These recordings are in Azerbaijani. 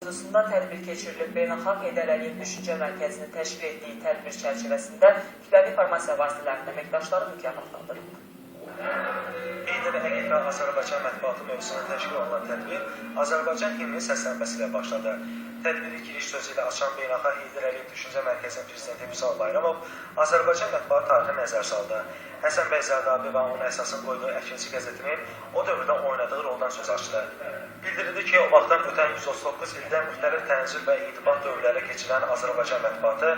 mövzusunda tədbir keçirilib. Beynəlxalq Heydər Əliyev Düşüncə Mərkəzinin təşkil etdiyi tədbir çərçivəsində kütləvi informasiya vasitələrinin əməkdaşları mükafatlandırılıb. Heydər Əliyev və Azərbaycan mətbuatı mövzusuna təşkil olunan tədbir Azərbaycan himni səslənməsi ilə başladı. Tədbiri giriş sözü ilə açan Beynəlxalq Heydər Əliyev Düşüncə Mərkəzinin prezidenti Vüsal Bayramov Azərbaycan mətbuat tarixini nəzər saldı. Həsən bəy Zərdabi və onun əsasını qoyduğu Əkinçi qəzetinin o dövrdə oynadığı roldan söz açdı. Bildirildi ki, o vaxtdan ötən 139 ildə müxtəlif tənzil və itibat dövrləri keçirən Azərbaycan mətbuatı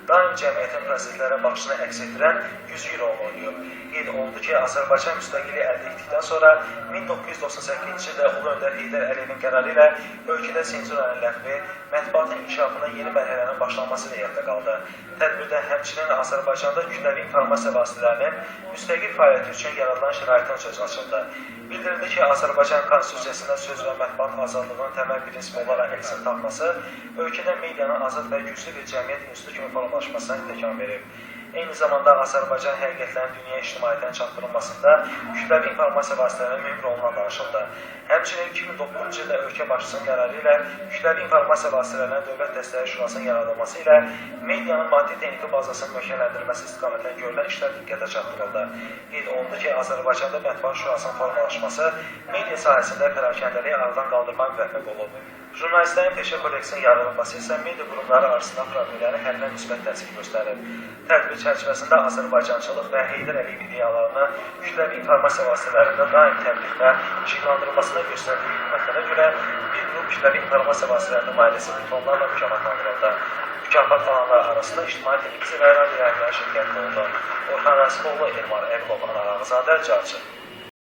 daim cəmiyyətin proseslərə baxışını əks etdirən güzgü rol oynayıb. Qeyd olundu ki, Azərbaycan müstəqilliyi əldə etdikdən sonra 1998-ci ildə Ulu Öndər Heydər Əliyevin qərarı ilə ölkədə sensuranın ləğvi, mətbuatın inkişafına yeni mərhələnin başlanması niyyətdə qaldı. Tədbirdə həmçinin Azərbaycanda kütləvi informasiya vasitələrinin müstəqil fəaliyyəti üçün yaradılan şəraitin sözü açıldı. Bildirildi ki, Azərbaycan Konstitusiyasında söz və mətbuat azadlığının təməl prinsipi olaraq əksini tapması, ölkədə medianın azad və güclü bir cəmiyyət institutu kimi formalaşmasına təkan verib. Eyni zamanda Azərbaycan həqiqətlərin dünya ictimaiyyətinə çatdırılmasında kütləvi informasiya vasitələrinin mühüm rolundan danışıldı. Həmçinin 2009-cu ildə ölkə başçısının qərarı ilə kütləvi informasiya vasitələrinin Dövlət Dəstəkləri Şurasının yaradılması ilə medianın maddi-texniki bazasının möhkəmləndirilməsi istiqamətində görülən işlər diqqətə çatdırıldı. Qeyd olundu ki, Azərbaycanda Mətbuat Şurasının formalaşması media sahəsində pərakəndəliyi aradan qaldırmaq müvəffəq olub. Jurnalistlərin peşə kodeksinin yaradılması isə media qurumları arasında problemlərin həllinə müsbət təsir göstərib. Tədbir çərçivəsində Azərbaycançılıq və Heydər Əliyev ideyalarını kütləvi informasiya vasitələrində daim təbliğ və işıqlandırılmasına göstərdiyi hörmətlərə görə bir qrup kütləvi informasiya vasitələrinin nümayəndəsi diplomlarla mükafatlandırıldı. Mükafatlananlar arasında İctimai Televiziya və Radio Yayınları şirkətində oldu. Orxan Rəsiboğlu, Elmar Əbilov, Anar Ağazadə, Carçı.